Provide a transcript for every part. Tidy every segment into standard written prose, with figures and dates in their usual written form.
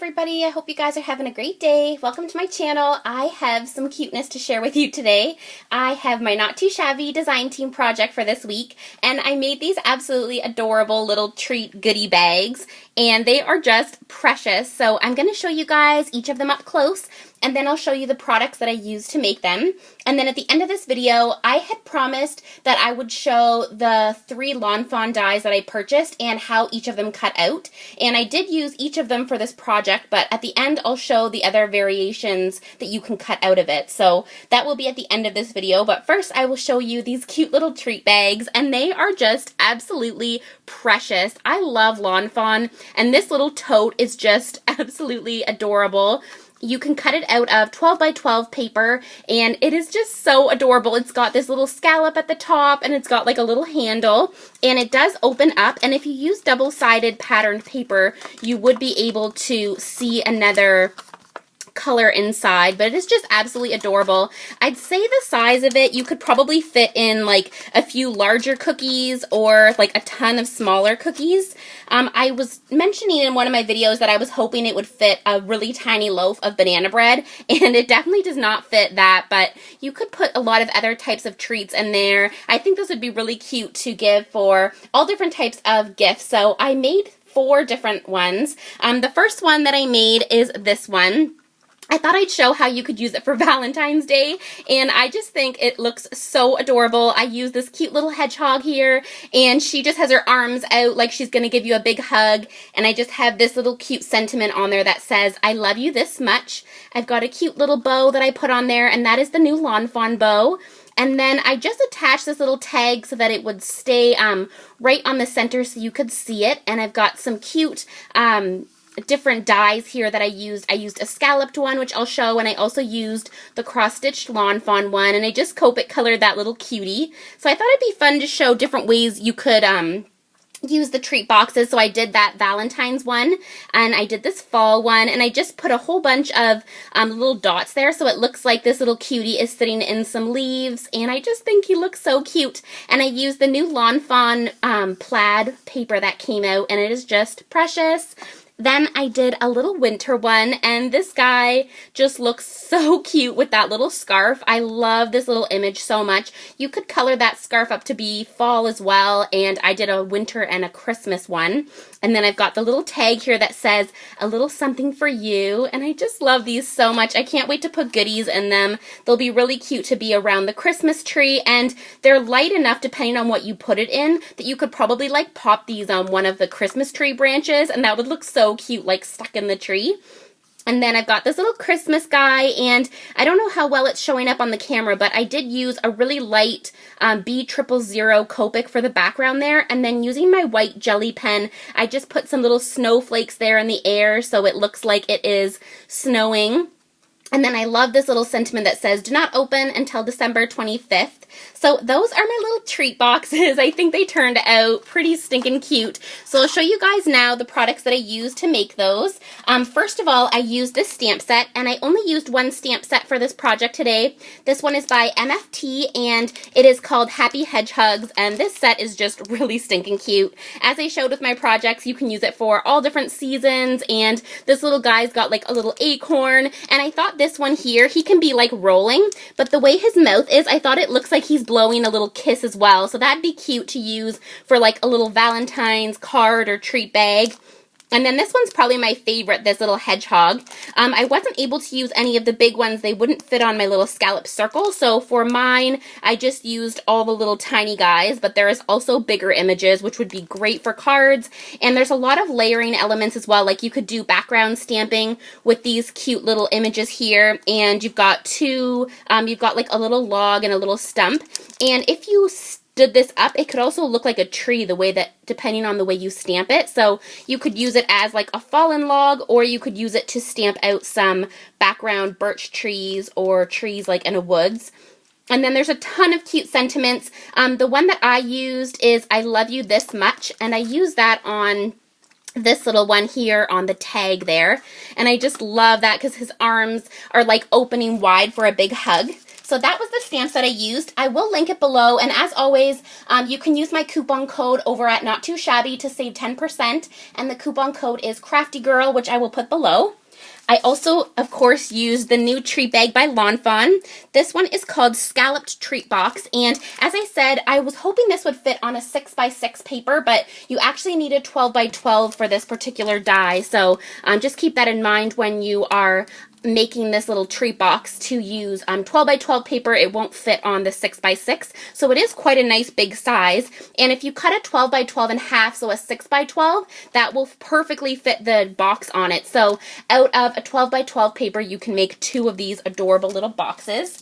everybody, I hope you guys are having a great day. Welcome to my channel. I have some cuteness to share with you today. I have my Not Too Shabby design team project for this week, and I made these absolutely adorable little treat goodie bags, and they are just precious. So I'm going to show you guys each of them up close, and then I'll show you the products that I used to make them. And then at the end of this video, I had promised that I would show the 3 Lawn Fawn dies that I purchased and how each of them cut out. And I did use each of them for this project, but at the end I'll show the other variations that you can cut out of it. So that will be at the end of this video, but first I will show you these cute little treat bags, and they are just absolutely precious. I love Lawn Fawn, and this little tote is just absolutely adorable. You can cut it out of 12 by 12 paper, and it is just so adorable. It's got this little scallop at the top, and it's got like a little handle, and it does open up, and if you use double-sided patterned paper, you would be able to see another color inside, but it is just absolutely adorable. I'd say the size of it, you could probably fit in like a few larger cookies or like a ton of smaller cookies. I was mentioning in one of my videos that I was hoping it would fit a really tiny loaf of banana bread, and it definitely does not fit that, but you could put a lot of other types of treats in there. I think this would be really cute to give for all different types of gifts. So I made 4 different ones. The first one that I made is this one. I thought I'd show how you could use it for Valentine's Day, and I just think it looks so adorable. I use this cute little hedgehog here, and she just has her arms out like she's going to give you a big hug, and I just have this little cute sentiment on there that says, I love you this much. I've got a cute little bow that I put on there, and that is the new Lawn Fawn bow. And then I just attached this little tag so that it would stay right on the center so you could see it, and I've got some cute different dies here that I used. I used a scalloped one, which I'll show, and I also used the cross-stitched Lawn Fawn one, and I just Copic colored that little cutie. So I thought it'd be fun to show different ways you could use the treat boxes. So I did that Valentine's one, and I did this fall one, and I just put a whole bunch of little dots there so it looks like this little cutie is sitting in some leaves, and I just think he looks so cute. And I used the new Lawn Fawn plaid paper that came out, and it is just precious. Then I did a little winter one, and this guy just looks so cute with that little scarf. I love this little image so much. You could color that scarf up to be fall as well, and I did a winter and a Christmas one. And then I've got the little tag here that says, a little something for you, and I just love these so much. I can't wait to put goodies in them. They'll be really cute to be around the Christmas tree, and they're light enough, depending on what you put it in, that you could probably like pop these on one of the Christmas tree branches, and that would look so cute, like stuck in the tree. And then I've got this little Christmas guy, and I don't know how well it's showing up on the camera, but I did use a really light B000 Copic for the background there, and then using my white jelly pen, I just put some little snowflakes there in the air so it looks like it is snowing. And then I love this little sentiment that says, do not open until December 25th. So those are my little treat boxes. I think they turned out pretty stinking cute. So I'll show you guys now the products that I used to make those. First of all, I used this stamp set, and I only used one stamp set for this project today. This one is by MFT, and it is called Happy Hedgehogs, and this set is just really stinking cute. As I showed with my projects, you can use it for all different seasons, and this little guy's got like a little acorn, and I thought this one here, he can be like rolling, but the way his mouth is, I thought it looks like he's blowing a little kiss as well, so that'd be cute to use for like a little Valentine's card or treat bag. And then this one's probably my favorite, this little hedgehog. I wasn't able to use any of the big ones. They wouldn't fit on my little scallop circle, so for mine, I just used all the little tiny guys, but there is also bigger images, which would be great for cards. And there's a lot of layering elements as well, like you could do background stamping with these cute little images here, and you've got you've got like a little log and a little stump. And if you stood this up, it could also look like a tree the way that, depending on the way you stamp it. So you could use it as like a fallen log, or you could use it to stamp out some background birch trees or trees like in a woods. And then there's a ton of cute sentiments. The one that I used is I love you this much, and I use that on this little one here on the tag there. And I just love that because his arms are like opening wide for a big hug. So that was the stamps that I used. I will link it below, and as always, you can use my coupon code over at Not2Shabby to save 10%, and the coupon code is CraftyGirl, which I will put below. I also, of course, used the new treat bag by Fawn. This one is called Scalloped Treat Box, and as I said, I was hoping this would fit on a 6x6 paper, but you actually need a 12x12 for this particular die, so just keep that in mind when you are making this little treat box to use 12x12 paper. It won't fit on the 6x6, so it is quite a nice big size. And if you cut a 12x12 in half, so a 6x12, that will perfectly fit the box on it. So out of a 12x12 paper, you can make 2 of these adorable little boxes.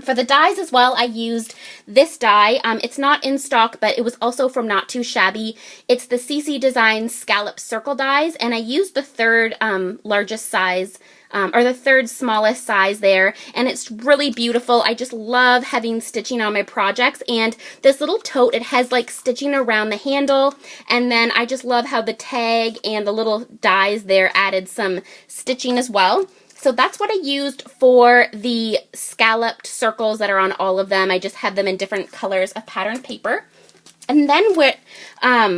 For the dies as well, I used this die. It's not in stock, but it was also from Not2Shabby. It's the CC Designs Scallop Circle dies, and I used the third largest size, or the third smallest size there, and it's really beautiful. I just love having stitching on my projects, and this little tote, it has like stitching around the handle, and then I just love how the tag and the little dies there added some stitching as well. So that's what I used for the scalloped circles that are on all of them. I just had them in different colors of patterned paper. And then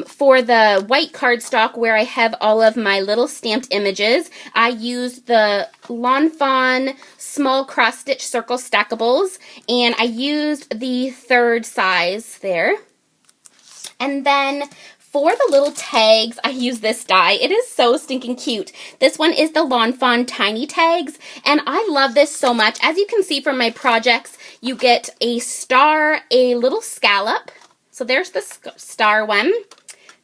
for the white cardstock where I have all of my little stamped images, I used the Fawn small cross stitch circle stackables, and I used the third size there. And then for the little tags, I use this die. It is so stinking cute. This one is the Fawn Tiny Tags, and I love this so much. As you can see from my projects, you get a star, a little scallop. So there's the star one.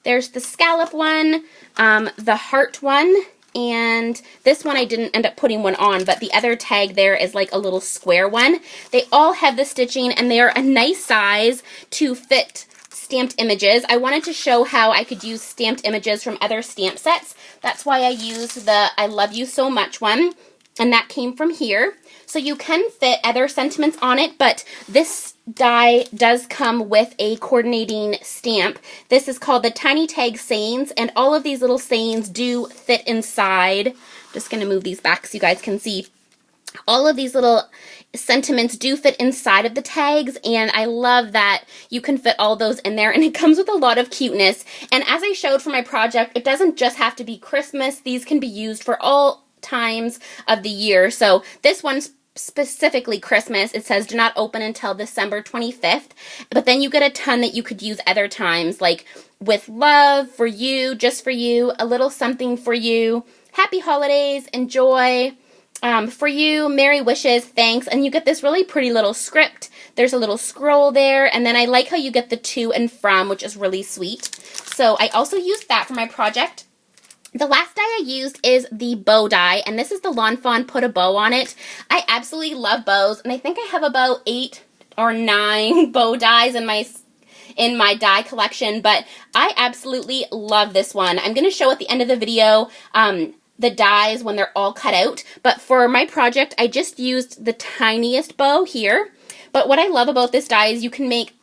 There's the scallop one, the heart one, and this one I didn't end up putting one on, but the other tag there is like a little square one. They all have the stitching, and they are a nice size to fit stamped images. I wanted to show how I could use stamped images from other stamp sets. That's why I used the I Love You So Much one, and that came from here. So you can fit other sentiments on it, but this die does come with a coordinating stamp. This is called the Tiny Tag Sayings, and all of these little sayings do fit inside. Just going to move these back so you guys can see. All of these little sentiments do fit inside of the tags, and I love that you can fit all those in there, and it comes with a lot of cuteness. And as I showed for my project, it doesn't just have to be Christmas. These can be used for all times of the year. So this one's specifically Christmas. It says do not open until December 25th, but then you get a ton that you could use other times, like with love, for you, just for you, a little something for you, happy holidays, enjoy, for you, merry wishes, thanks, and you get this really pretty little script. There's a little scroll there, and then I like how you get the to and from, which is really sweet. So I also used that for my project. The last die I used is the bow die, and this is the Fawn Put a Bow on It. I absolutely love bows, and I think I have about 8 or 9 bow dies in my die collection, but I absolutely love this one. I'm going to show at the end of the video the dies when they're all cut out, but for my project I just used the tiniest bow here. But what I love about this die is you can make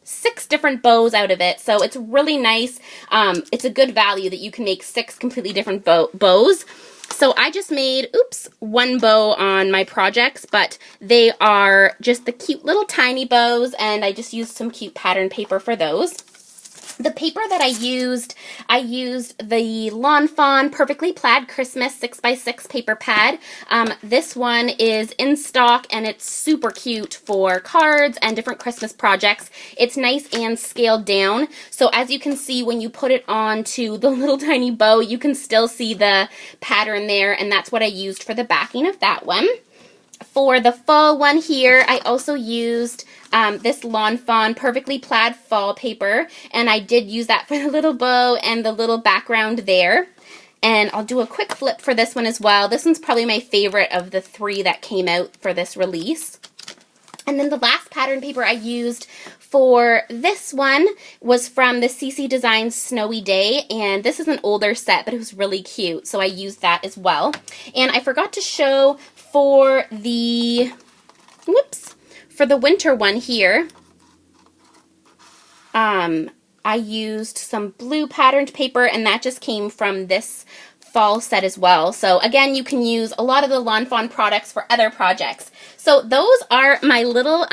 6 different bows out of it, so it's really nice. It's a good value that you can make 6 completely different bows. So I just made, 1 bow on my projects, but they are just the cute little tiny bows, and I just used some cute pattern paper for those. The paper that I used the Fawn Perfectly Plaid Christmas 6x6 paper pad. This one is in stock, and it's super cute for cards and different Christmas projects. It's nice and scaled down, so as you can see when you put it onto the little tiny bow, you can still see the pattern there, and that's what I used for the backing of that one. For the fall one here, I also used this Fawn Perfectly Plaid fall paper, and I did use that for the little bow and the little background there. And I'll do a quick flip for this one as well. This one's probably my favorite of the 3 that came out for this release. And then the last pattern paper I used for this one was from the CC Designs Snowy Day, and this is an older set, but it was really cute, so I used that as well. And I forgot to show for the, for the winter one here, I used some blue patterned paper, and that just came from this fall set as well. So again, you can use a lot of the Lawn Fawn products for other projects. So those are my little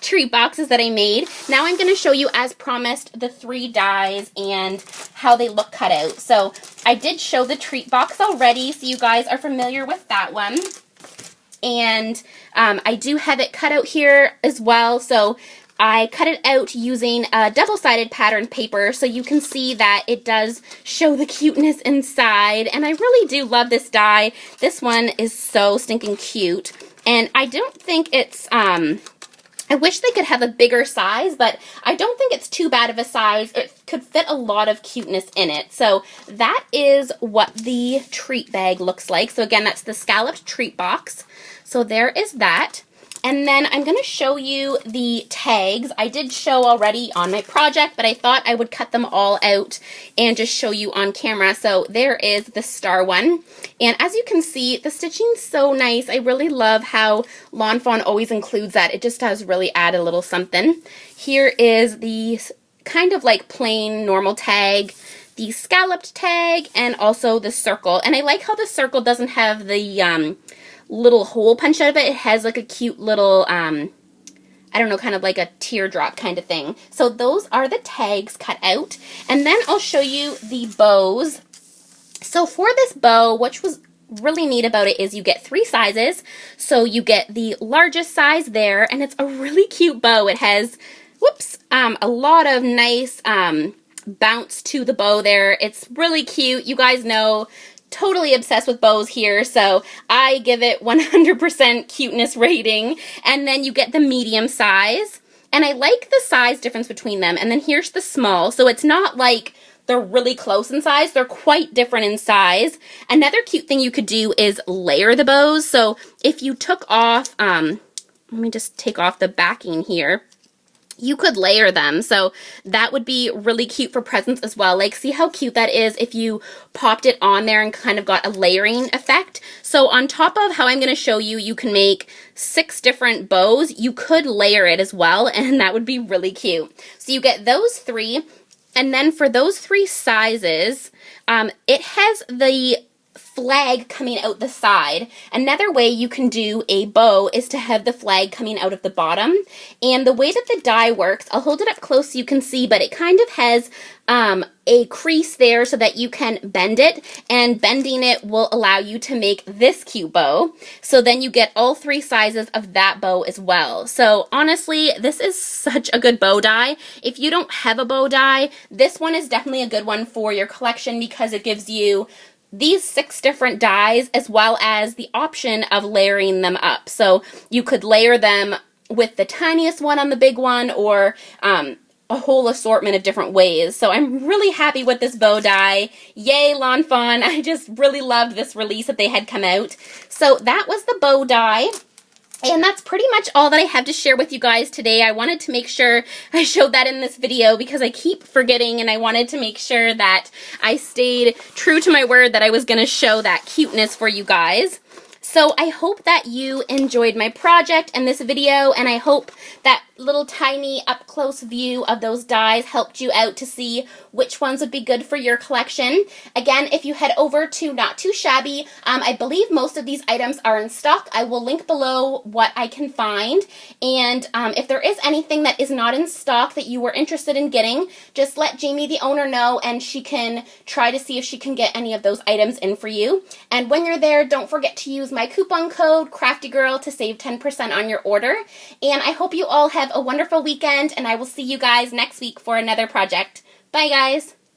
treat boxes that I made. Now I'm going to show you, as promised, the 3 dies and how they look cut out. So I did show the treat box already, so you guys are familiar with that one. And I do have it cut out here as well. So I cut it out using a double-sided pattern paper, so you can see that it does show the cuteness inside. And I really do love this die. This one is so stinking cute. And I don't think it's, I wish they could have a bigger size, but I don't think it's too bad of a size. It could fit a lot of cuteness in it. So that is what the treat bag looks like. So again, that's the Scalloped treat box. So there is that. And then I'm going to show you the tags. I did show already on my project, but I thought I would cut them all out and just show you on camera. So there is the star one. And as you can see, the stitching's so nice. I really love how Lawn Fawn always includes that. It just does really add a little something. Here is the kind of like plain normal tag, the scalloped tag, and also the circle. And I like how the circle doesn't have the little hole punch out of it. It has like a cute little, I don't know, kind of like a teardrop kind of thing. So those are the tags cut out. And then I'll show you the bows. So for this bow, which was really neat about it, is you get 3 sizes. So you get the largest size there, and it's a really cute bow. It has, whoops, a lot of nice bounce to the bow there. It's really cute. You guys know, totally obsessed with bows here, so I give it 100% cuteness rating. And then you get the medium size, and I like the size difference between them. And then here's the small, so it's not like they're really close in size, they're quite different in size. Another cute thing you could do is layer the bows. So if you took off, let me just take off the backing here, you could layer them. So that would be really cute for presents as well. Like, see how cute that is if you popped it on there and kind of got a layering effect. So on top of how I'm going to show you, you can make 6 different bows. You could layer it as well, and that would be really cute. So you get those 3. And then for those 3 sizes, it has the flag coming out the side. Another way you can do a bow is to have the flag coming out of the bottom. And the way that the die works, I'll hold it up close so you can see, but it kind of has a crease there so that you can bend it, and bending it will allow you to make this cute bow. So then you get all 3 sizes of that bow as well. So honestly, this is such a good bow die. If you don't have a bow die, this one is definitely a good one for your collection, because it gives you these 6 different dies as well as the option of layering them up. So you could layer them with the tiniest one on the big one, or a whole assortment of different ways. So I'm really happy with this bow die. Yay, Lawn Fawn. I just really loved this release that they had come out. So that was the bow die. And that's pretty much all that I have to share with you guys today. I wanted to make sure I showed that in this video because I keep forgetting, and I wanted to make sure that I stayed true to my word that I was going to show that cuteness for you guys. So I hope that you enjoyed my project and this video, and I hope that little tiny up-close view of those dies helped you out to see which ones would be good for your collection. Again, if you head over to Not2Shabby, I believe most of these items are in stock. I will link below what I can find, and if there is anything that is not in stock that you were interested in getting, just let Jamie, the owner, know, and she can try to see if she can get any of those items in for you. And when you're there, don't forget to use my coupon code CraftyGirl to save 10% on your order. And I hope you all have a wonderful weekend, and I will see you guys next week for another project. Bye, guys.